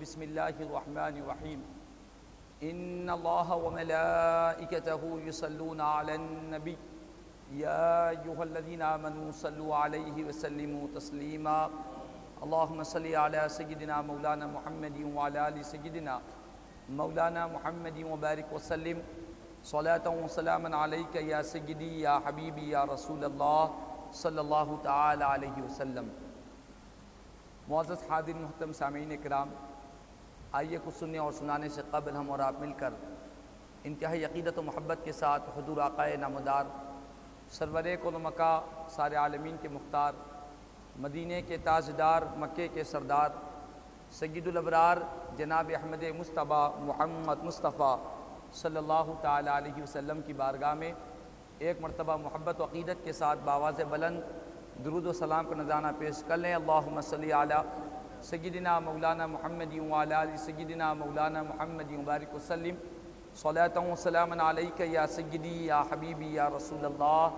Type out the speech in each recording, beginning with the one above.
بسم اللہ الرحمن الرحیم ان اللہ وملائکتہ یصلون علی النبی یا ایھا الذین آمنوا صلوا علیہ وسلموا تسلیما اللہم صل علی سیدنا مولانا محمد وعلی آل سیدنا مولانا محمد وبارک وسلم صلاۃ و سلاما علیک یا سیدی یا حبیبی یا رسول اللہ صلی اللہ تعالی علیہ وسلم۔ معزز حاضرین محترم سامعین کرام، آئیے کچھ سننے اور سنانے سے قبل ہم اور آپ مل کر انتہائی عقیدت و محبت کے ساتھ حضور آقائے نامدار سرور کون مکہ سارے عالمین کے مختار، مدینے کے تاجدار، مکے کے سردار، سید الابرار جناب احمد مصطفیٰ محمد مصطفیٰ صلی اللہ تعالی علیہ وسلم کی بارگاہ میں ایک مرتبہ محبت و عقیدت کے ساتھ بآواز بلند درود و سلام کا نذرانہ پیش کر لیں۔ اللہم صلی علی سیدنا مولانا محمد وعلی آل سیدنا مولانا محمد وبارک وسلم صلاۃ و سلاما علیک یا سیدی یا حبیبی یا رسول اللہ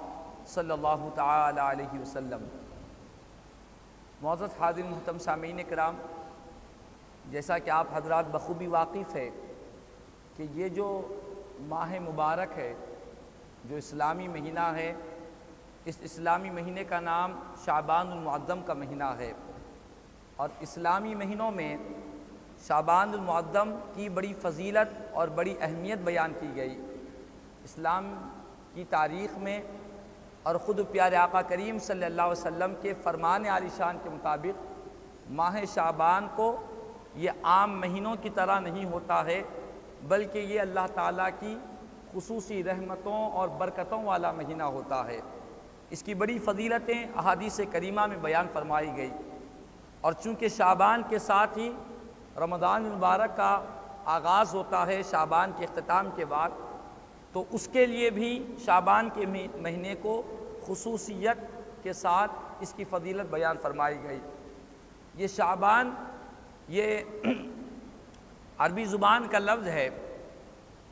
صلی اللہ تعالی علیہ وسلم۔ معزز حاضرین محترم سامعین کرام، جیسا کہ آپ حضرات بخوبی واقف ہے کہ یہ جو ماہ مبارک ہے، جو اسلامی مہینہ ہے، اس اسلامی مہینے کا نام شعبان المعظم کا مہینہ ہے، اور اسلامی مہینوں میں شعبان المعظم کی بڑی فضیلت اور بڑی اہمیت بیان کی گئی۔ اسلام کی تاریخ میں اور خود پیارے آقا کریم صلی اللہ علیہ وسلم کے فرمان عالی شان کے مطابق ماہ شعبان کو یہ عام مہینوں کی طرح نہیں ہوتا ہے، بلکہ یہ اللہ تعالیٰ کی خصوصی رحمتوں اور برکتوں والا مہینہ ہوتا ہے۔ اس کی بڑی فضیلتیں احادیث کریمہ میں بیان فرمائی گئی، اور چونکہ شعبان کے ساتھ ہی رمضان المبارک کا آغاز ہوتا ہے شعبان کے اختتام کے بعد، تو اس کے لیے بھی شعبان کے مہینے کو خصوصیت کے ساتھ اس کی فضیلت بیان فرمائی گئی۔ یہ شعبان یہ عربی زبان کا لفظ ہے۔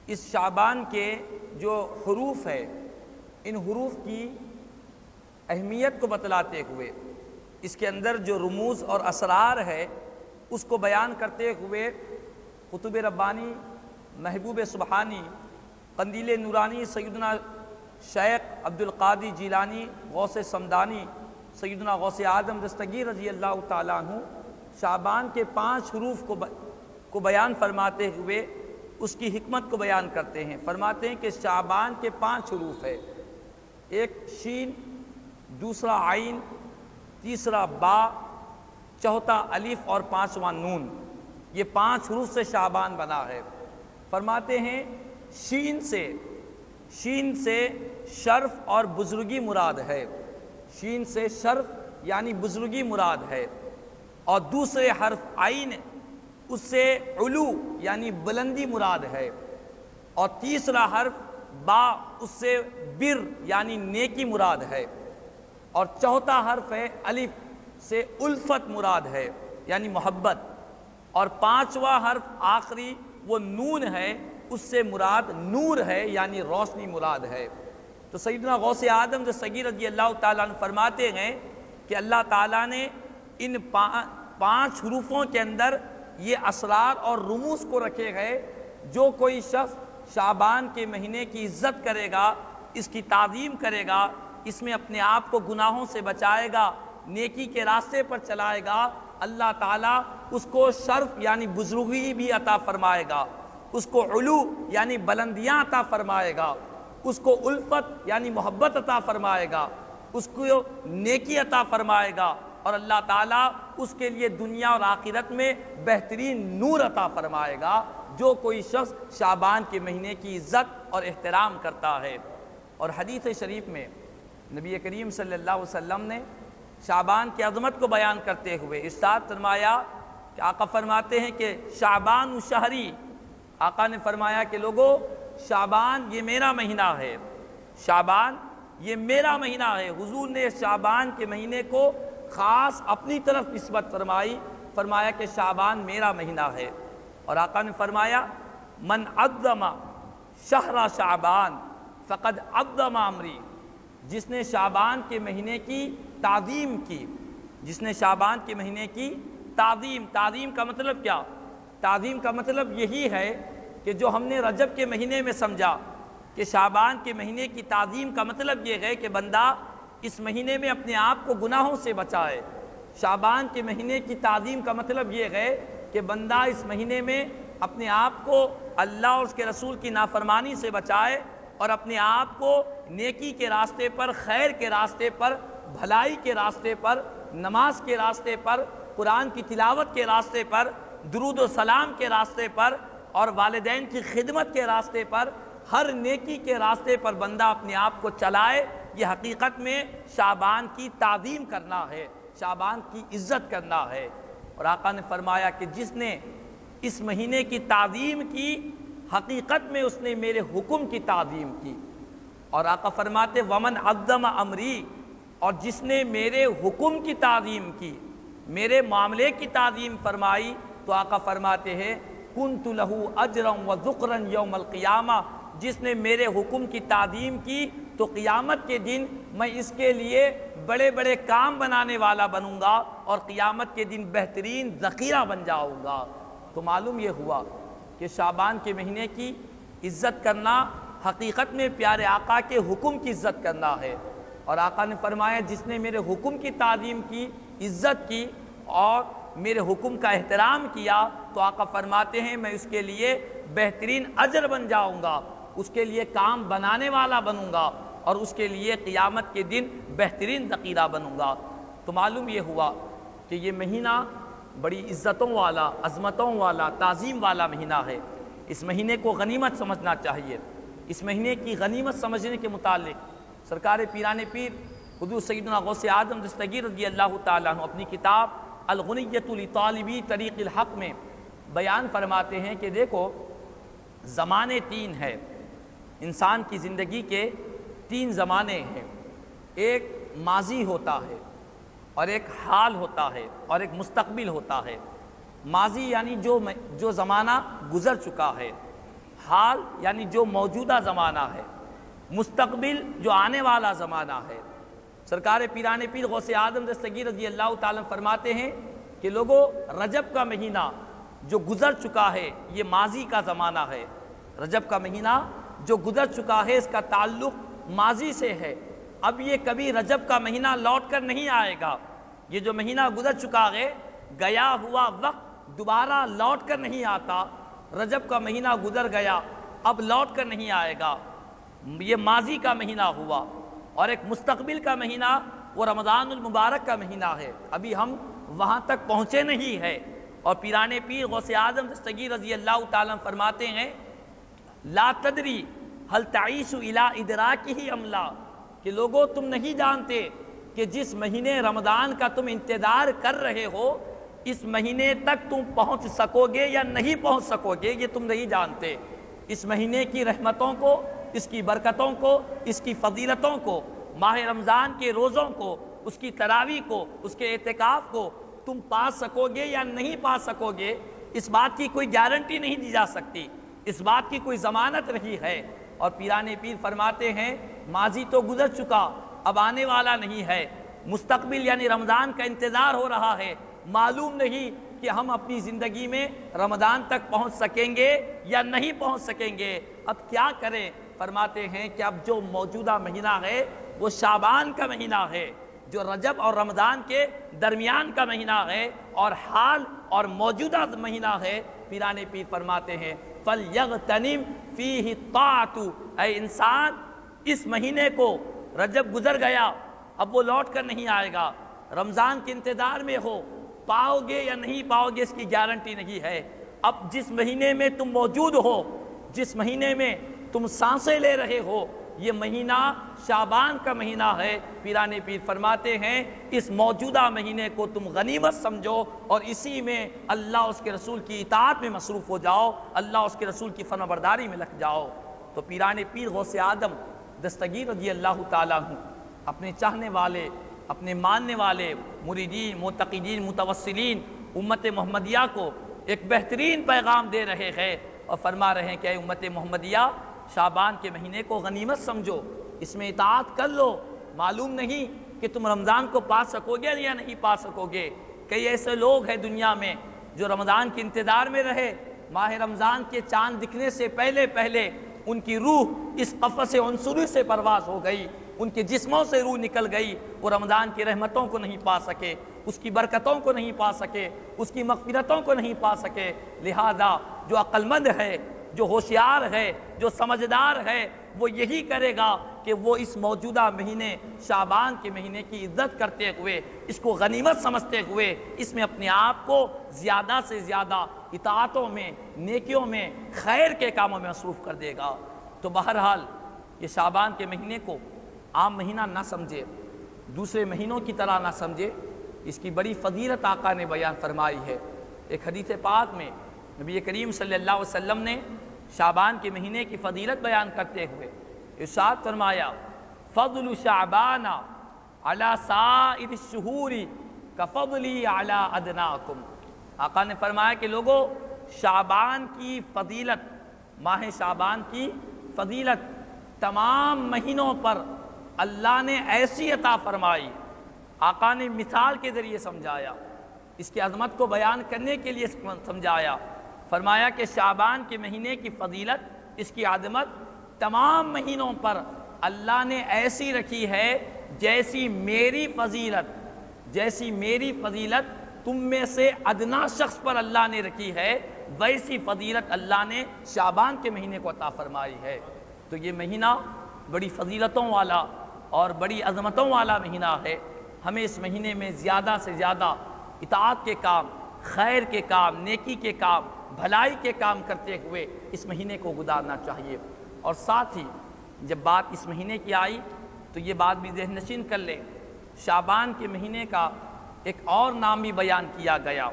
اس شعبان کے جو حروف ہے، ان حروف کی اہمیت کو بتلاتے ہوئے، اس کے اندر جو رموز اور اسرار ہے اس کو بیان کرتے ہوئے قطب ربانی محبوب سبحانی قندیل نورانی سیدنا شیخ عبدالقادر جیلانی غوث سمدانی سیدنا غوث اعظم دستگیر رضی اللہ تعالیٰ عنہ شعبان کے 5 حروف کو بیان فرماتے ہوئے اس کی حکمت کو بیان کرتے ہیں۔ فرماتے ہیں کہ شعبان کے 5 حروف ہے، ایک شین، دوسرا عین، تیسرا با، چوتھا الف اور 5واں نون۔ یہ 5 حروف سے شعبان بنا ہے۔ فرماتے ہیں شین سے شرف اور بزرگی مراد ہے، شین سے شرف یعنی بزرگی مراد ہے، اور دوسرے حرف عین اس سے علو یعنی بلندی مراد ہے، اور تیسرا حرف با اس سے بر یعنی نیکی مراد ہے، اور چوتھا حرف ہے الف سے الفت مراد ہے یعنی محبت، اور 5واں حرف آخری وہ نون ہے، اس سے مراد نور ہے یعنی روشنی مراد ہے۔ تو سیدنا غوث اعظم دستگیر رضی اللہ تعالیٰ عنہ فرماتے ہیں کہ اللہ تعالیٰ نے ان 5 حروفوں کے اندر یہ اسرار اور رموز کو رکھے گئے۔ جو کوئی شخص شعبان کے مہینے کی عزت کرے گا، اس کی تعظیم کرے گا، اس میں اپنے آپ کو گناہوں سے بچائے گا، نیکی کے راستے پر چلائے گا، اللہ تعالیٰ اس کو شرف یعنی بزرگی بھی عطا فرمائے گا، اس کو علو یعنی بلندیاں عطا فرمائے گا، اس کو الفت یعنی محبت عطا فرمائے گا، اس کو نیکی عطا فرمائے گا، اور اللہ تعالیٰ اس کے لیے دنیا اور آخرت میں بہترین نور عطا فرمائے گا، جو کوئی شخص شعبان کے مہینے کی عزت اور احترام کرتا ہے۔ اور حدیث شریف میں نبی کریم صلی اللہ علیہ وسلم نے شعبان کی عظمت کو بیان کرتے ہوئے ارشاد فرمایا کہ آقا فرماتے ہیں کہ شعبان شہری، آقا نے فرمایا کہ لوگو شعبان یہ میرا مہینہ ہے، شعبان یہ میرا مہینہ ہے۔ حضور نے شعبان کے مہینے کو خاص اپنی طرف نسبت فرمایا کہ شعبان میرا مہینہ ہے، اور آقا نے فرمایا من عظم شہر شعبان فقد عظم امری، جس نے شعبان کے مہینے کی تعظیم کی، جس نے شعبان کے مہینے کی تعظیم کا مطلب کیا؟ تعظیم کا مطلب یہی ہے کہ جو ہم نے رجب کے مہینے میں سمجھا کہ شعبان کے مہینے کی تعظیم کا مطلب یہ ہے کہ بندہ اس مہینے میں اپنے آپ کو گناہوں سے بچائے۔ شعبان کے مہینے کی تعظیم کا مطلب یہ ہے کہ بندہ اس مہینے میں اپنے آپ کو اللہ اور اس کے رسول کی نافرمانی سے بچائے اور اپنے آپ کو نیکی کے راستے پر، خیر کے راستے پر، بھلائی کے راستے پر، نماز کے راستے پر، قرآن کی تلاوت کے راستے پر، درود و سلام کے راستے پر اور والدین کی خدمت کے راستے پر، ہر نیکی کے راستے پر بندہ اپنے آپ کو چلائے۔ یہ حقیقت میں شعبان کی تعظیم کرنا ہے، شعبان کی عزت کرنا ہے۔ اور آقا نے فرمایا کہ جس نے اس مہینے کی تعظیم کی، حقیقت میں اس نے میرے حکم کی تعظیم کی۔ اور آقا فرماتے ومن عظم امری، اور جس نے میرے حکم کی تعظیم کی، میرے معاملے کی تعظیم فرمائی، تو آقا فرماتے ہیں کنت لہو اجرا و ذکرا یوم القیامہ، جس نے میرے حکم کی تعظیم کی تو قیامت کے دن میں اس کے لیے بڑے بڑے کام بنانے والا بنوں گا اور قیامت کے دن بہترین ذخیرہ بن جاؤں گا۔ تو معلوم یہ ہوا کہ شعبان کے مہینے کی عزت کرنا حقیقت میں پیارے آقا کے حکم کی عزت کرنا ہے۔ اور آقا نے فرمایا جس نے میرے حکم کی تعظیم کی، عزت کی اور میرے حکم کا احترام کیا، تو آقا فرماتے ہیں میں اس کے لیے بہترین اجر بن جاؤں گا، اس کے لیے کام بنانے والا بنوں گا اور اس کے لیے قیامت کے دن بہترین ذخیرہ بنوں گا۔ تو معلوم یہ ہوا کہ یہ مہینہ بڑی عزتوں والا، عظمتوں والا، تعظیم والا مہینہ ہے۔ اس مہینے کو غنیمت سمجھنا چاہیے۔ اس مہینے کی غنیمت سمجھنے کے متعلق سرکار پیران پیر حضور سیدنا غوث اعظم دستگیر رضی اللہ تعالیٰ عنہ اپنی کتاب الغنیۃ لطالبی طریق الحق میں بیان فرماتے ہیں کہ دیکھو زمانے تین ہیں، انسان کی زندگی کے تین زمانے ہیں۔ ایک ماضی ہوتا ہے اور ایک حال ہوتا ہے اور ایک مستقبل ہوتا ہے۔ ماضی یعنی جو زمانہ گزر چکا ہے، حال یعنی جو موجودہ زمانہ ہے، مستقبل جو آنے والا زمانہ ہے۔ سرکار پیران پیر غوث اعظم دستگیر رضی اللہ تعالیٰ فرماتے ہیں کہ لوگوں رجب کا مہینہ جو گزر چکا ہے یہ ماضی کا زمانہ ہے۔ رجب کا مہینہ جو گزر چکا ہے اس کا تعلق ماضی سے ہے۔ اب یہ کبھی رجب کا مہینہ لوٹ کر نہیں آئے گا۔ یہ جو مہینہ گزر چکا ہے، گیا ہوا وقت دوبارہ لوٹ کر نہیں آتا۔ رجب کا مہینہ گزر گیا، اب لوٹ کر نہیں آئے گا۔ یہ ماضی کا مہینہ ہوا۔ اور ایک مستقبل کا مہینہ وہ رمضان المبارک کا مہینہ ہے، ابھی ہم وہاں تک پہنچے نہیں ہے۔ اور پیران پیر غوث اعظم دستگیر رضی اللہ تعالیٰ فرماتے ہیں لا تدری هل تعیش الی ادراکہ ام لا، کہ لوگوں تم نہیں جانتے کہ جس مہینے رمضان کا تم انتظار کر رہے ہو اس مہینے تک تم پہنچ سکو گے یا نہیں پہنچ سکو گے، یہ تم نہیں جانتے۔ اس مہینے کی رحمتوں کو، اس کی برکتوں کو، اس کی فضیلتوں کو، ماہ رمضان کے روزوں کو، اس کی تراویح کو، اس کے اعتکاف کو تم پا سکو گے یا نہیں پا سکو گے، اس بات کی کوئی گارنٹی نہیں دی جا سکتی، اس بات کی کوئی ضمانت نہیں ہے۔ اور پیران پیر فرماتے ہیں ماضی تو گزر چکا، اب آنے والا نہیں ہے۔ مستقبل یعنی رمضان کا انتظار ہو رہا ہے، معلوم نہیں کہ ہم اپنی زندگی میں رمضان تک پہنچ سکیں گے یا نہیں پہنچ سکیں گے۔ اب کیا کریں؟ فرماتے ہیں کہ اب جو موجودہ مہینہ ہے وہ شعبان کا مہینہ ہے، جو رجب اور رمضان کے درمیان کا مہینہ ہے اور حال اور موجودہ مہینہ ہے۔ پیران پیر فرماتے ہیں فَلْيَغْتَنِمْ فِيهِ الطَّاعَةُ، اے انسان اس مہینے کو، رجب گزر گیا اب وہ لوٹ کر نہیں آئے گا، رمضان کے انتظار میں ہو، پاؤ گے یا نہیں پاؤ گے اس کی گارنٹی نہیں ہے۔ اب جس مہینے میں تم موجود ہو، جس مہینے میں تم سانسیں لے رہے ہو، یہ مہینہ شعبان کا مہینہ ہے۔ پیران پیر فرماتے ہیں اس موجودہ مہینے کو تم غنیمت سمجھو اور اسی میں اللہ اس کے رسول کی اطاعت میں مصروف ہو جاؤ، اللہ اس کے رسول کی فرمانبرداری میں لگ جاؤ۔ تو پیران پیر غوث اعظم دستگیر رضی اللہ تعالیٰ عنہ اپنے چاہنے والے، اپنے ماننے والے مریدین، معتقدین، متوسلین، امت محمدیہ کو ایک بہترین پیغام دے رہے ہیں اور فرما رہے ہیں کہ اے امت محمدیہ شعبان کے مہینے کو غنیمت سمجھو، اس میں اطاعت کر لو، معلوم نہیں کہ تم رمضان کو پا سکو گے یا نہیں پا سکو گے۔ کئی ایسے لوگ ہیں دنیا میں جو رمضان کے انتظار میں رہے، ماہ رمضان کے چاند دکھنے سے پہلے پہلے ان کی روح اس قفس عنصری سے پرواز ہو گئی، ان کے جسموں سے روح نکل گئی، وہ رمضان کی رحمتوں کو نہیں پا سکے، اس کی برکتوں کو نہیں پا سکے، اس کی مغفرتوں کو نہیں پا سکے۔ لہذا جو عقل مند ہے، جو ہوشیار ہے، جو سمجھدار ہے، وہ یہی کرے گا کہ وہ اس موجودہ مہینے شعبان کے مہینے کی عزت کرتے ہوئے، اس کو غنیمت سمجھتے ہوئے، اس میں اپنے آپ کو زیادہ سے زیادہ اطاعتوں میں، نیکیوں میں، خیر کے کاموں میں مصروف کر دے گا۔ تو بہرحال یہ شعبان کے مہینے کو عام مہینہ نہ سمجھے، دوسرے مہینوں کی طرح نہ سمجھے، اس کی بڑی فضیلت آقا نے بیان فرمائی ہے۔ ایک حدیث پاک میں نبی کریم صلی اللہ علیہ وسلم نے شعبان کے مہینے کی فضیلت بیان کرتے ہوئے ارشاد فرمایا، فضل شعبان علی سائر الشہور کفضلی علی ادناکم۔ آقا نے فرمایا کہ لوگو، شعبان کی فضیلت، ماہ شعبان کی فضیلت تمام مہینوں پر اللہ نے ایسی عطا فرمائی۔ آقا نے مثال کے ذریعے سمجھایا، اس کی عظمت کو بیان کرنے کے لیے سمجھایا۔ فرمایا کہ شعبان کے مہینے کی فضیلت، اس کی عظمت تمام مہینوں پر اللہ نے ایسی رکھی ہے جیسی میری فضیلت تم میں سے ادنا شخص پر اللہ نے رکھی ہے، ویسی فضیلت اللہ نے شعبان کے مہینے کو عطا فرمائی ہے۔ تو یہ مہینہ بڑی فضیلتوں والا اور بڑی عظمتوں والا مہینہ ہے۔ ہمیں اس مہینے میں زیادہ سے زیادہ اطاعت کے کام، خیر کے کام، نیکی کے کام، بھلائی کے کام کرتے ہوئے اس مہینے کو گزارنا چاہیے۔ اور ساتھ ہی جب بات اس مہینے کی آئی تو یہ بات بھی ذہن نشین کر لیں، شعبان کے مہینے کا ایک اور نام بھی بیان کیا گیا۔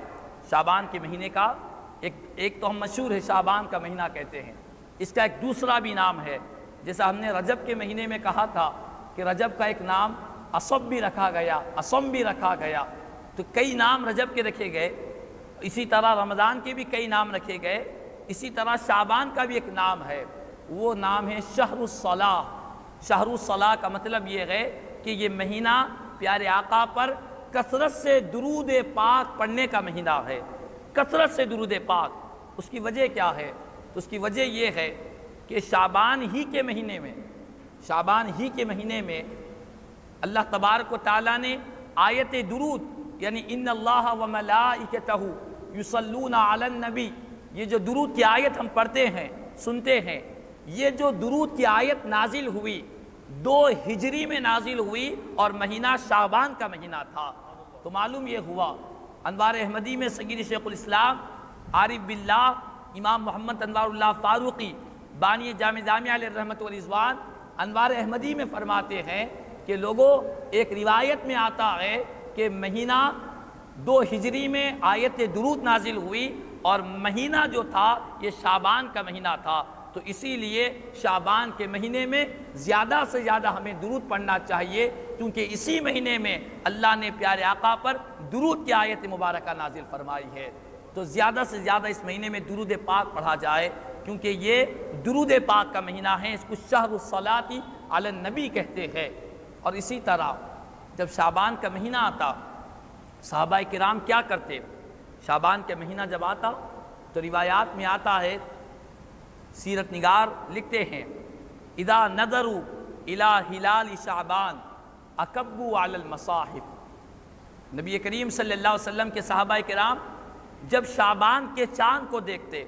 شعبان کے مہینے کا ایک تو ہم مشہور ہے شعبان کا مہینہ کہتے ہیں، اس کا ایک دوسرا بھی نام ہے، جیسا ہم نے رجب کے مہینے میں کہا تھا کہ رجب کا ایک نام اصب بھی رکھا گیا، اسم بھی رکھا گیا، تو کئی نام رجب کے رکھے گئے، اسی طرح رمضان کے بھی کئی نام رکھے گئے، اسی طرح شعبان کا بھی ایک نام ہے، وہ نام ہے شہر الصلاح۔ شہر الصلاح کا مطلب یہ ہے کہ یہ مہینہ پیارے آقا پر کثرت سے درود پاک پڑھنے کا مہینہ ہے، کثرت سے درود پاک۔ اس کی وجہ کیا ہے؟ تو اس کی وجہ یہ ہے کہ شعبان ہی کے مہینے میں اللہ تبارک و تعالیٰ نے آیت درود، یعنی ان اللہ و ملائکتہ یصلون علی النبی، یہ جو درود کی آیت ہم پڑھتے ہیں، سنتے ہیں، یہ جو درود کی آیت نازل ہوئی 2 ہجری میں نازل ہوئی اور مہینہ شعبان کا مہینہ تھا۔ تو معلوم یہ ہوا انوار احمدی میں سید شیخ الاسلام عارف باللہ امام محمد انوار اللہ فاروقی بانی جامع علیہ الرحمت والرضوان انوار احمدی میں فرماتے ہیں کہ لوگوں، ایک روایت میں آتا ہے کہ مہینہ 2 ہجری میں آیت درود نازل ہوئی اور مہینہ جو تھا یہ شعبان کا مہینہ تھا، تو اسی لیے شعبان کے مہینے میں زیادہ سے زیادہ ہمیں درود پڑھنا چاہیے، کیونکہ اسی مہینے میں اللہ نے پیارے آقا پر درود کی آیت مبارکہ نازل فرمائی ہے۔ تو زیادہ سے زیادہ اس مہینے میں درود پاک پڑھا جائے، کیونکہ یہ درود پاک کا مہینہ ہے، اس کو شہر الصلاۃ علی النبی کہتے ہیں۔ اور اسی طرح جب شعبان کا مہینہ آتا، صحابہ کرام کیا کرتے؟ شعبان کے مہینہ جب آتا تو روایات میں آتا ہے، سیرت نگار لکھتے ہیں، اذا نظروا الی ہلال شعبان اکبوا علی المصاحف۔ نبی کریم صلی اللہ علیہ وسلم کے صحابہ کرام جب شعبان کے چاند کو دیکھتے،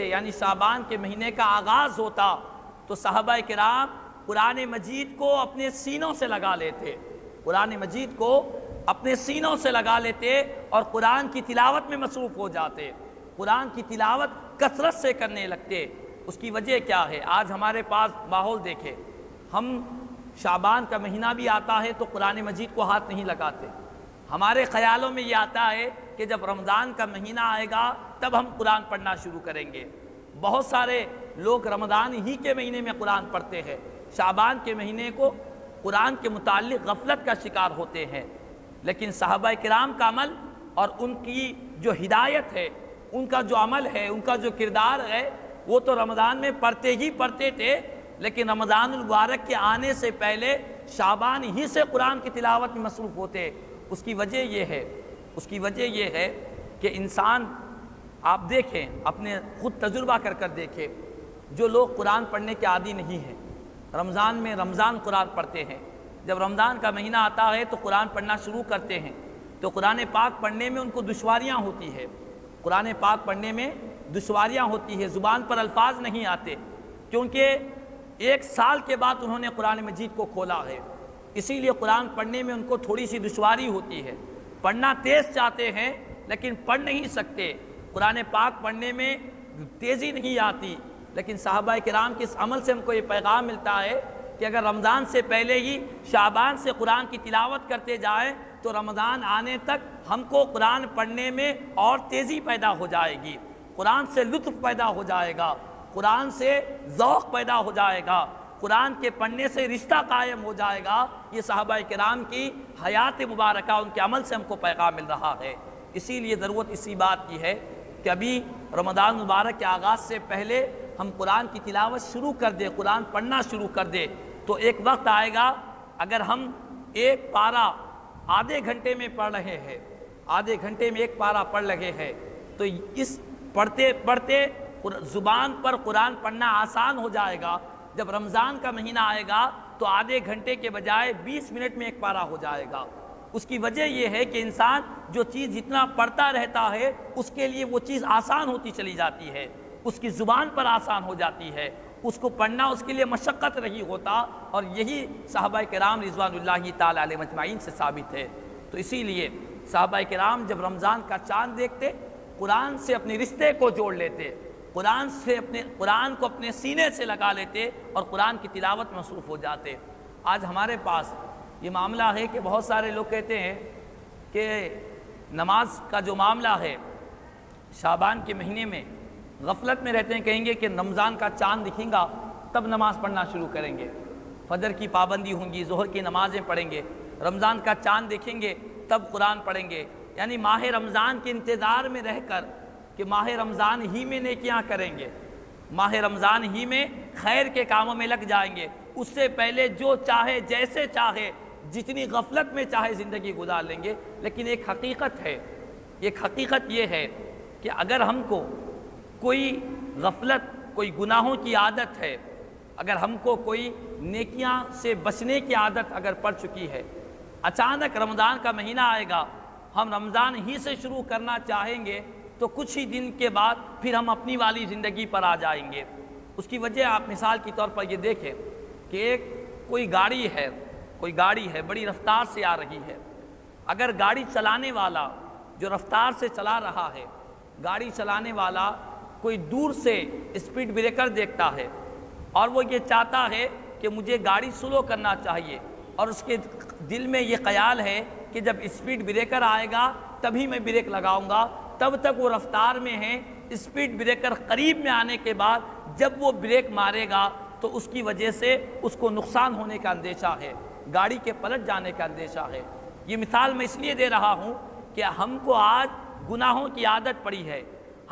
یعنی شعبان کے مہینے کا آغاز ہوتا، تو صحابہ کرام قرآن مجید کو اپنے سینوں سے لگا لیتے اور قرآن کی تلاوت میں مصروف ہو جاتے، قرآن کی تلاوت کثرت سے کرنے لگتے۔ اس کی وجہ کیا ہے؟ آج ہمارے پاس ماحول دیکھے، ہم شعبان کا مہینہ بھی آتا ہے تو قرآن مجید کو ہاتھ نہیں لگاتے، ہمارے خیالوں میں یہ آتا ہے کہ جب رمضان کا مہینہ آئے گا تب ہم قرآن پڑھنا شروع کریں گے۔ بہت سارے لوگ رمضان ہی کے مہینے میں قرآن پڑھتے ہیں، شعبان کے مہینے کو قرآن کے متعلق غفلت کا شکار ہوتے ہیں۔ لیکن صحابہ کرام کا عمل اور ان کی جو ہدایت ہے، ان کا جو عمل ہے، ان کا جو کردار ہے، وہ تو رمضان میں پڑھتے تھے، لیکن رمضان المبارک کے آنے سے پہلے شعبان ہی سے قرآن کی تلاوت میں مصروف ہوتے۔ اس کی وجہ یہ ہے اس کی وجہ یہ ہے کہ انسان، آپ دیکھیں، اپنے خود تجربہ کر دیکھیں، جو لوگ قرآن پڑھنے کے عادی نہیں ہیں، رمضان میں قرآن پڑھتے ہیں، جب رمضان کا مہینہ آتا ہے تو قرآن پڑھنا شروع کرتے ہیں، تو قرآن پاک پڑھنے میں ان کو دشواریاں ہوتی ہے، قرآن پاک پڑھنے میں دشواریاں ہوتی ہے، زبان پر الفاظ نہیں آتے، کیونکہ 1 سال کے بعد انہوں نے قرآن مجید کو کھولا ہے، اسی لیے قرآن پڑھنے میں ان کو تھوڑی سی دشواری ہوتی ہے، پڑھنا تیز چاہتے ہیں لیکن پڑھ نہیں سکتے، قرآن پاک پڑھنے میں تیزی نہیں آتی۔ لیکن صحابہ کرام کے اس عمل سے ہم کو یہ پیغام ملتا ہے کہ اگر رمضان سے پہلے ہی شعبان سے قرآن کی تلاوت کرتے جائیں تو رمضان آنے تک ہم کو قرآن پڑھنے میں اور تیزی پیدا ہو جائے گی، قرآن سے لطف پیدا ہو جائے گا، قرآن سے ذوق پیدا ہو جائے گا، قرآن کے پڑھنے سے رشتہ قائم ہو جائے گا۔ یہ صحابہ کرام کی حیات مبارکہ، ان کے عمل سے ہم کو پیغام مل رہا ہے۔ اسی لیے ضرورت اسی بات کی ہے کہ ابھی رمضان مبارک کے آغاز سے پہلے ہم قرآن کی تلاوت شروع کر دیں، قرآن پڑھنا شروع کر دیں، تو ایک وقت آئے گا اگر ہم ایک پارہ آدھے گھنٹے میں پڑھ رہے ہیں، آدھے گھنٹے میں ایک پارہ پڑھ رہے ہیں، تو اس پڑھتے پڑھتے زبان پر قرآن پڑھنا آسان ہو جائے گا۔ جب رمضان کا مہینہ آئے گا تو آدھے گھنٹے کے بجائے 20 منٹ میں ایک پارہ ہو جائے گا۔ اس کی وجہ یہ ہے کہ انسان جو چیز جتنا پڑھتا رہتا ہے اس کے لیے وہ چیز آسان ہوتی چلی جاتی ہے، اس کی زبان پر آسان ہو جاتی ہے، اس کو پڑھنا اس کے لیے مشقت نہیں ہوتا، اور یہی صحابہ کرام رضوان اللہ تعالی علیہ مجمعین سے ثابت ہے۔ تو اسی لیے صحابہ کرام جب رمضان کا چاند دیکھتے قرآن سے اپنے رشتے کو جوڑ لیتے، قرآن کو اپنے سینے سے لگا لیتے اور قرآن کی تلاوت میں مصروف ہو جاتے۔ آج ہمارے پاس یہ معاملہ ہے کہ بہت سارے لوگ کہتے ہیں کہ نماز کا جو معاملہ ہے شعبان کے مہینے میں غفلت میں رہتے ہیں، کہیں گے کہ رمضان کا چاند دکھیں گا تب نماز پڑھنا شروع کریں گے، فجر کی پابندی ہوں گی، ظہر کی نمازیں پڑھیں گے، رمضان کا چاند دیکھیں گے تب قرآن پڑھیں گے، یعنی ماہ رمضان کے انتظار میں رہ کر کہ ماہ رمضان ہی میں نیکیاں کریں گے، ماہ رمضان ہی میں خیر کے کاموں میں لگ جائیں گے، اس سے پہلے جو چاہے جیسے چاہے جتنی غفلت میں چاہے زندگی گزار لیں گے۔ لیکن ایک حقیقت یہ ہے کہ اگر ہم کو کوئی غفلت، کوئی گناہوں کی عادت ہے، اگر ہم کو کوئی نیکیاں سے بچنے کی عادت اگر پڑ چکی ہے، اچانک رمضان کا مہینہ آئے گا، ہم رمضان ہی سے شروع کرنا چاہیں گے تو کچھ ہی دن کے بعد پھر ہم اپنی والی زندگی پر آ جائیں گے۔ اس کی وجہ آپ مثال کے طور پر یہ دیکھیں کہ کوئی گاڑی ہے بڑی رفتار سے آ رہی ہے، اگر گاڑی چلانے والا جو رفتار سے چلا رہا ہے، گاڑی چلانے والا کوئی دور سے اسپیڈ بریکر دیکھتا ہے اور وہ یہ چاہتا ہے کہ مجھے گاڑی سلو کرنا چاہیے، اور اس کے دل میں یہ خیال ہے کہ جب اسپیڈ بریکر آئے گا تبھی میں بریک لگاؤں گا، تب تک وہ رفتار میں ہے، اسپیڈ بریکر قریب میں آنے کے بعد جب وہ بریک مارے گا تو اس کی وجہ سے اس کو نقصان ہونے کا اندیشہ ہے، گاڑی کے پلٹ جانے کا اندیشہ ہے۔ یہ مثال میں اس لیے دے رہا ہوں کہ ہم کو آج گناہوں کی عادت پڑی ہے،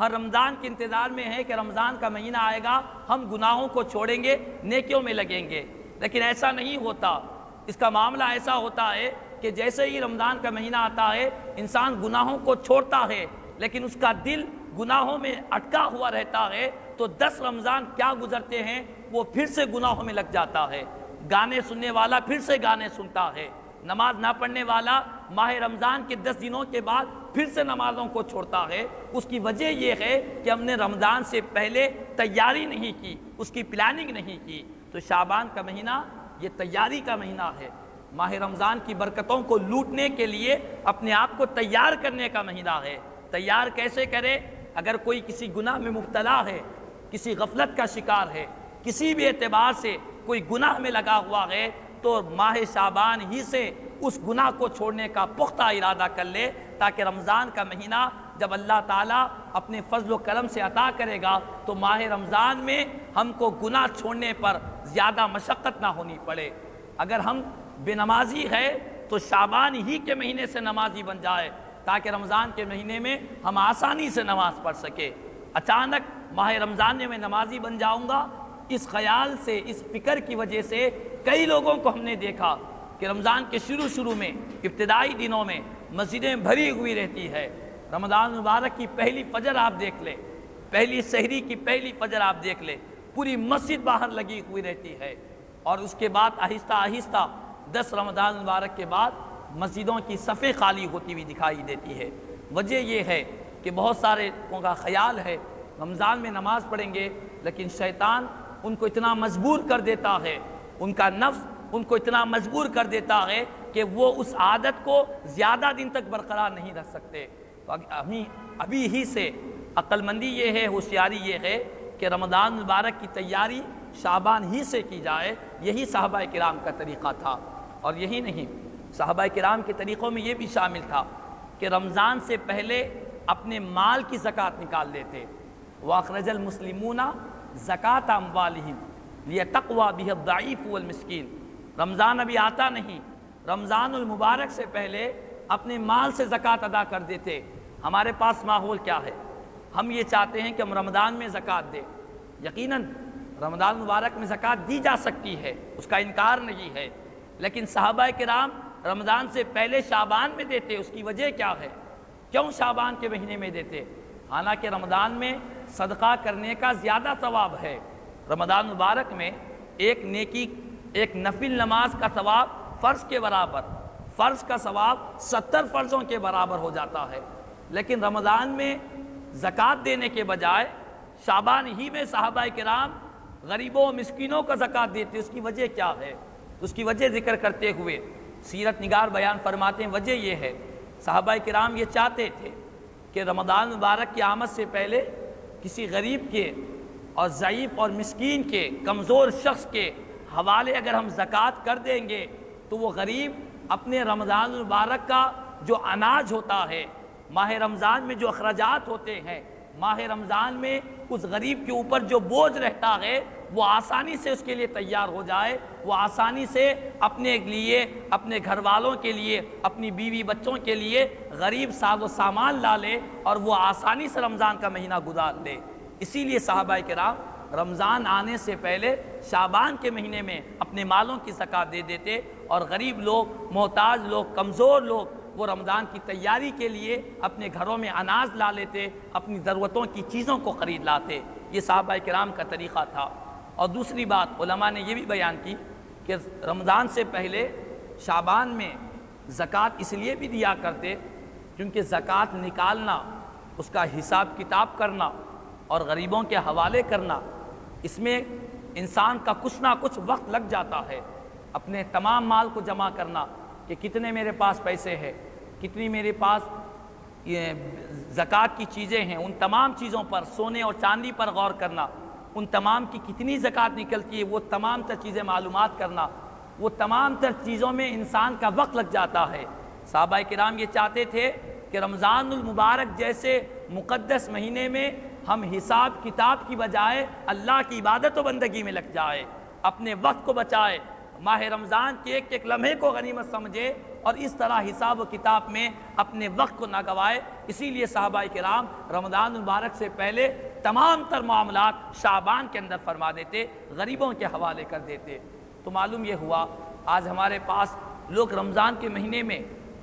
ہر رمضان کے انتظار میں ہے کہ رمضان کا مہینہ آئے گا ہم گناہوں کو چھوڑیں گے، نیکیوں میں لگیں گے، لیکن ایسا نہیں ہوتا۔ اس کا معاملہ ایسا ہوتا ہے کہ جیسے ہی رمضان کا مہینہ آتا ہے انسان گناہوں کو چھوڑتا ہے، لیکن اس کا دل گناہوں میں اٹکا ہوا رہتا ہے، تو 10 رمضان کیا گزرتے ہیں وہ پھر سے گناہوں میں لگ جاتا ہے۔ گانے سننے والا پھر سے گانے سنتا ہے، نماز نہ پڑھنے والا ماہ رمضان کے 10 دنوں کے بعد پھر سے نمازوں کو چھوڑتا ہے۔ اس کی وجہ یہ ہے کہ ہم نے رمضان سے پہلے تیاری نہیں کی، اس کی پلاننگ نہیں کی۔ تو شعبان کا مہینہ یہ تیاری کا مہینہ ہے، ماہ رمضان کی برکتوں کو لوٹنے کے لیے اپنے آپ کو تیار کرنے کا مہینہ ہے۔ تیار کیسے کرے؟ اگر کوئی کسی گناہ میں مبتلا ہے، کسی غفلت کا شکار ہے، کسی بھی اعتبار سے کوئی گناہ میں لگا ہوا ہے، تو ماہ شعبان ہی سے اس گناہ کو چھوڑنے کا پختہ ارادہ کر لے، تاکہ رمضان کا مہینہ جب اللہ تعالیٰ اپنے فضل و کرم سے عطا کرے گا تو ماہ رمضان میں ہم کو گناہ چھوڑنے پر زیادہ مشقت نہ ہونی پڑے۔ اگر ہم بے نمازی ہے تو شعبان ہی کے مہینے سے نمازی بن جائے، تاکہ رمضان کے مہینے میں ہم آسانی سے نماز پڑھ سکے۔ اچانک ماہ رمضان میں نمازی بن جاؤں گا، اس خیال سے، اس فکر کی وجہ سے کئی لوگوں کو ہم نے دیکھا کہ رمضان کے شروع میں ابتدائی دنوں میں مسجدیں بھری ہوئی رہتی ہے۔ رمضان مبارک کی پہلی فجر آپ دیکھ لیں، پہلی سحری کی پہلی فجر آپ دیکھ لیں، پوری مسجد باہر لگی ہوئی رہتی ہے، اور اس کے بعد آہستہ آہستہ 10 رمضان مبارک کے بعد مسجدوں کی صفیں خالی ہوتی ہوئی دکھائی دیتی ہے۔ وجہ یہ ہے کہ بہت سارے لوگوں کا خیال ہے رمضان میں نماز پڑھیں گے، لیکن شیطان ان کو اتنا مجبور کر دیتا ہے، ان کا نفس ان کو اتنا مجبور کر دیتا ہے کہ وہ اس عادت کو زیادہ دن تک برقرار نہیں رکھ سکتے۔ تو ابھی ہی سے عقل مندی یہ ہے، ہوشیاری یہ ہے کہ رمضان مبارک کی تیاری شعبان ہی سے کی جائے۔ یہی صحابہ کرام کا طریقہ تھا، اور یہی نہیں، صحابہ کرام کے طریقوں میں یہ بھی شامل تھا کہ رمضان سے پہلے اپنے مال کی زکوٰۃ نکال لیتے۔ وَأَخْرَجَ الْمُسْلِمُونَ زَكَاةَ أَمْوَالِهِمْ لِيَتَقْوَى بِهِ الضَّعِيفُ وَالْمِسْكِينُ۔ رمضان ابھی آتا نہیں، رمضان المبارک سے پہلے اپنے مال سے زکوٰۃ ادا کر دیتے۔ ہمارے پاس ماحول کیا ہے؟ ہم یہ چاہتے ہیں کہ ہم رمضان میں زکوٰۃ دیں۔ یقیناً رمضان مبارک میں زکوٰۃ دی جا سکتی ہے، اس کا انکار نہیں ہے، لیکن صحابہ کرام رمضان سے پہلے شعبان میں دیتے۔ اس کی وجہ کیا ہے؟ کیوں شعبان کے مہینے میں دیتے؟ حالانکہ رمضان میں صدقہ کرنے کا زیادہ ثواب ہے۔ رمضان مبارک میں ایک نیکی، ایک نفل نماز کا ثواب فرض کے برابر، فرض کا ثواب 70 فرضوں کے برابر ہو جاتا ہے، لیکن رمضان میں زکوٰۃ دینے کے بجائے شعبان ہی میں صحابہ کرام غریبوں مسکینوں کا زکوٰۃ دیتے۔ اس کی وجہ کیا ہے؟ اس کی وجہ ذکر کرتے ہوئے سیرت نگار بیان فرماتے ہیں، وجہ یہ ہے صحابہ کرام یہ چاہتے تھے کہ رمضان مبارک کی آمد سے پہلے کسی غریب کے اور ضعیف اور مسکین کے، کمزور شخص کے حوالے اگر ہم زکوٰۃ کر دیں گے تو وہ غریب اپنے رمضان مبارک کا جو اناج ہوتا ہے، ماہ رمضان میں جو اخراجات ہوتے ہیں، ماہ رمضان میں اس غریب کے اوپر جو بوجھ رہتا ہے وہ آسانی سے اس کے لیے تیار ہو جائے، وہ آسانی سے اپنے لیے، اپنے گھر والوں کے لیے، اپنی بیوی بچوں کے لیے غریب ساز و سامان لا لے اور وہ آسانی سے رمضان کا مہینہ گزار لے۔ اسی لیے صحابہ کرام رمضان آنے سے پہلے شعبان کے مہینے میں اپنے مالوں کی زکوٰۃ دے دیتے، اور غریب لوگ، محتاج لوگ، کمزور لوگ وہ رمضان کی تیاری کے لیے اپنے گھروں میں اناج لا لیتے، اپنی ضرورتوں کی چیزوں کو خرید لاتے۔ یہ صحابہ کرام کا طریقہ تھا۔ اور دوسری بات علماء نے یہ بھی بیان کی کہ رمضان سے پہلے شعبان میں زکوٰۃ اس لیے بھی دیا کرتے کیونکہ زکوٰۃ نکالنا، اس کا حساب کتاب کرنا اور غریبوں کے حوالے کرنا، اس میں انسان کا کچھ نہ کچھ وقت لگ جاتا ہے۔ اپنے تمام مال کو جمع کرنا کہ کتنے میرے پاس پیسے ہیں، کتنی میرے پاس زکوٰۃ کی چیزیں ہیں، ان تمام چیزوں پر، سونے اور چاندی پر غور کرنا، ان تمام کی کتنی زکوٰۃ نکلتی ہے، وہ تمام تر چیزیں معلومات کرنا، وہ تمام تر چیزوں میں انسان کا وقت لگ جاتا ہے۔ صحابہ کرام یہ چاہتے تھے کہ رمضان المبارک جیسے مقدس مہینے میں ہم حساب کتاب کی بجائے اللہ کی عبادت و بندگی میں لگ جائے، اپنے وقت کو بچائے، ماہ رمضان کے ایک ایک لمحے کو غنیمت سمجھے، اور اس طرح حساب و کتاب میں اپنے وقت کو نہ گوائے۔ اسی لیے صحابہ کرام رمضان مبارک سے پہلے تمام تر معاملات شعبان کے اندر فرما دیتے، غریبوں کے حوالے کر دیتے۔ تو معلوم یہ ہوا آج ہمارے پاس لوگ رمضان کے مہینے میں،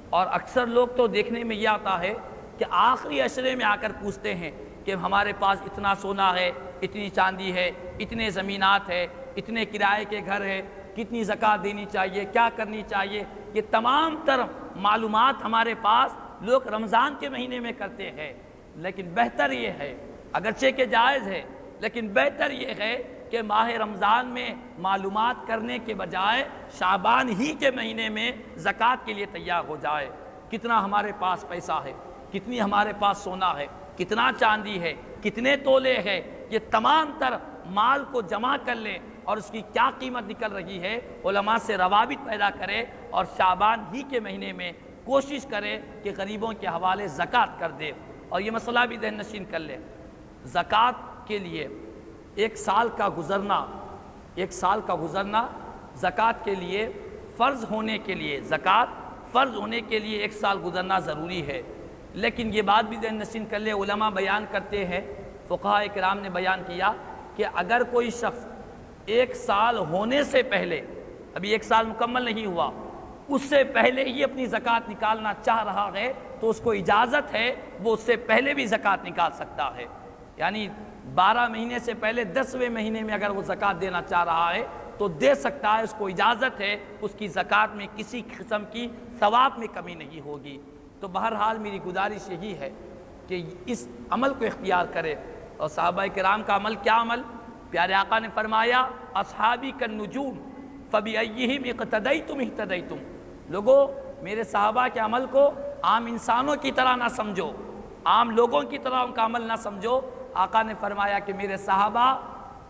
اور اکثر لوگ تو دیکھنے میں یہ آتا ہے کہ آخری عشرے میں آ کر پوچھتے ہیں کہ ہمارے پاس اتنا سونا ہے، اتنی چاندی ہے، اتنے زمینات ہے، اتنے کرائے کے گھر ہے، کتنی زکوٰۃ دینی چاہیے، کیا کرنی چاہیے۔ یہ تمام تر معلومات ہمارے پاس لوگ رمضان کے مہینے میں کرتے ہیں، لیکن بہتر یہ ہے، اگرچہ کہ جائز ہے، لیکن بہتر یہ ہے کہ ماہ رمضان میں معلومات کرنے کے بجائے شعبان ہی کے مہینے میں زکوٰۃ کے لیے تیار ہو جائے۔ کتنا ہمارے پاس پیسہ ہے، کتنی ہمارے پاس سونا ہے، کتنا چاندی ہے، کتنے تولے ہے، یہ تمام تر مال کو جمع کر لیں اور اس کی کیا قیمت نکل رہی ہے، علماء سے روابط پیدا کرے، اور شعبان ہی کے مہینے میں کوشش کرے کہ غریبوں کے حوالے زکوٰۃ کر دے۔ اور یہ مسئلہ بھی ذہن نشین کر لے، زکوٰۃ کے لیے ایک سال کا گزرنا زکوٰۃ کے لیے فرض ہونے کے لیے، زکوٰۃ فرض ہونے کے لیے ایک سال گزرنا ضروری ہے۔ لیکن یہ بات بھی ذہن نشین کر لے، علماء بیان کرتے ہیں، فقہاء کرام نے بیان کیا کہ اگر کوئی شخص ایک سال ہونے سے پہلے، ابھی ایک سال مکمل نہیں ہوا، اس سے پہلے ہی اپنی زکوٰۃ نکالنا چاہ رہا ہے تو اس کو اجازت ہے، وہ اس سے پہلے بھی زکوٰۃ نکال سکتا ہے۔ یعنی 12 مہینے سے پہلے 10ویں مہینے میں اگر وہ زکوٰۃ دینا چاہ رہا ہے تو دے سکتا ہے، اس کو اجازت ہے، اس کی زکوٰۃ میں کسی قسم کی ثواب میں کمی نہیں ہوگی۔ تو بہرحال میری گزارش یہی ہے کہ اس عمل کو اختیار کرے۔ اور صحابہ کرام کا عمل کیا عمل؟ پیارے آقا نے فرمایا اصحابی کالنجوم فبأیہم اقتدیتم اہتدیتم، لوگو میرے صحابہ کے عمل کو عام انسانوں کی طرح نہ سمجھو، عام لوگوں کی طرح ان کا عمل نہ سمجھو۔ آقا نے فرمایا کہ میرے صحابہ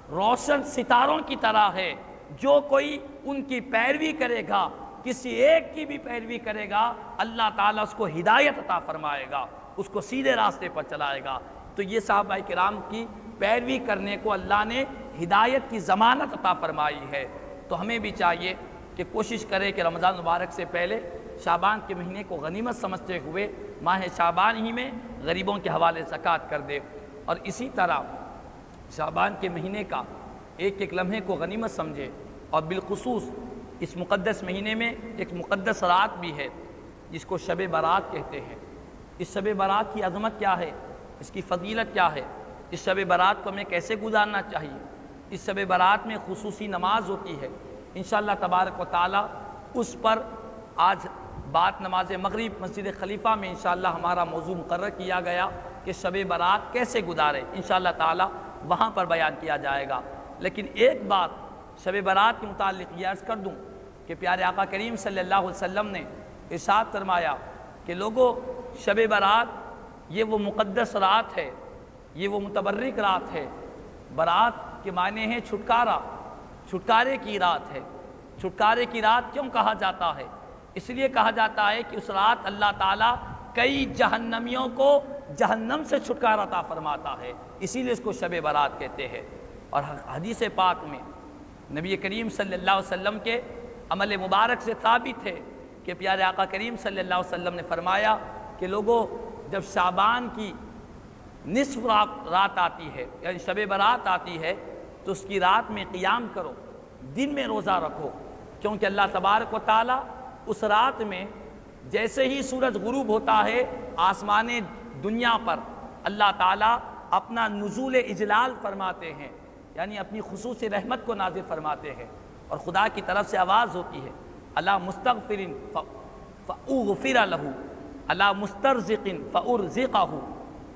روشن ستاروں کی طرح ہے، جو کوئی ان کی پیروی کرے گا، کسی ایک کی بھی پیروی کرے گا، اللہ تعالیٰ اس کو ہدایت عطا فرمائے گا، اس کو سیدھے راستے پر چلائے گا۔ تو یہ صحابہ کرام کی پیروی کرنے کو اللہ نے ہدایت کی ضمانت عطا فرمائی ہے۔ تو ہمیں بھی چاہیے کہ کوشش کرے کہ رمضان مبارک سے پہلے شعبان کے مہینے کو غنیمت سمجھتے ہوئے ماہ شعبان ہی میں غریبوں کے حوالے زکوٰۃ کر دے، اور اسی طرح شعبان کے مہینے کا ایک ایک لمحے کو غنیمت سمجھے۔ اور بالخصوص اس مقدس مہینے میں ایک مقدس رات بھی ہے جس کو شب برات کہتے ہیں۔ اس شب برات کی عظمت کیا ہے، اس کی فضیلت کیا ہے، اس شب برات کو ہمیں کیسے گزارنا چاہیے؟ اس شب برات میں خصوصی نماز ہوتی ہے، انشاءاللہ تبارک و تعالی اس پر آج بعد نماز مغرب مسجد خلیفہ میں انشاءاللہ ہمارا موضوع مقرر کیا گیا کہ شب برات کیسے گزارے، انشاءاللہ تعالی وہاں پر بیان کیا جائے گا۔ لیکن ایک بات شب برات کے متعلق یہ عرض کر دوں کہ پیارے آقا کریم صلی اللہ علیہ وسلم نے ارشاد فرمایا کہ لوگوں شب برات یہ وہ مقدس رات ہے، یہ وہ متبرک رات ہے۔ برات کے معنی ہے چھٹکارا، چھٹکارے کی رات ہے۔ چھٹکارے کی رات کیوں کہا جاتا ہے؟ اس لیے کہا جاتا ہے کہ اس رات اللہ تعالیٰ کئی جہنمیوں کو جہنم سے چھٹکارا عطا فرماتا ہے، اسی لیے اس کو شب برات کہتے ہیں۔ اور حدیث پاک میں نبی کریم صلی اللہ علیہ وسلم کے عمل مبارک سے ثابت ہے کہ پیارے آقا کریم صلی اللہ علیہ وسلم نے فرمایا کہ لوگوں جب شعبان کی نصف رات آتی ہے، یعنی شب برات آتی ہے، تو اس کی رات میں قیام کرو، دن میں روزہ رکھو، کیونکہ اللہ تبارک و تعالیٰ اس رات میں جیسے ہی سورج غروب ہوتا ہے آسمان دنیا پر اللہ تعالیٰ اپنا نزول اجلال فرماتے ہیں، یعنی اپنی خصوصی رحمت کو نازل فرماتے ہیں، اور خدا کی طرف سے آواز ہوتی ہے الا مستغفر فاغفر له، الا مسترزق فارزقه،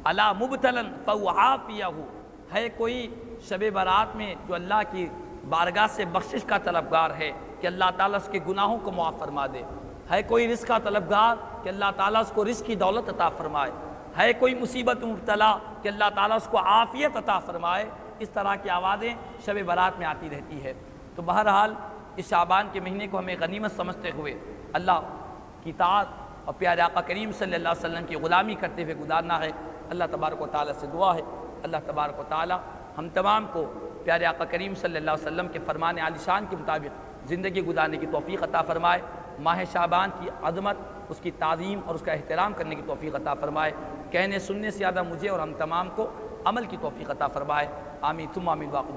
الا مبتلا فاعافیہ۔ ہے کوئی شب برات میں جو اللہ کی بارگاہ سے بخشش کا طلبگار ہے کہ اللہ تعالیٰ اس کے گناہوں کو معاف فرما دے؟ ہے کوئی رزق کا طلبگار کہ اللہ تعالیٰ اس کو رزق کی دولت عطا فرمائے؟ ہے کوئی مصیبت مبتلا کہ اللہ تعالیٰ اس کو عافیت عطا فرمائے؟ اس طرح کی آوازیں شب برات میں آتی رہتی ہے۔ تو بہرحال اس شعبان کے مہینے کو ہمیں غنیمت سمجھتے ہوئے اللہ کی اطاعت اور پیارے آقا کریم صلی اللہ علیہ وسلم کی غلامی کرتے ہوئے گزارنا ہے۔ اللہ تبارک و تعالیٰ سے دعا ہے اللہ تبارک و تعالیٰ ہم تمام کو پیارے آقا کریم صلی اللہ علیہ وسلم کے فرمان عالی شان کے مطابق زندگی گزارنے کی توفیق عطا فرمائے، ماہ شعبان کی عظمت، اس کی تعظیم اور اس کا احترام کرنے کی توفیق عطا فرمائے، کہنے سننے سے زیادہ مجھے اور ہم تمام کو عمل کی توفیق عطا فرمائے۔ آمین ثم آمین۔ واقع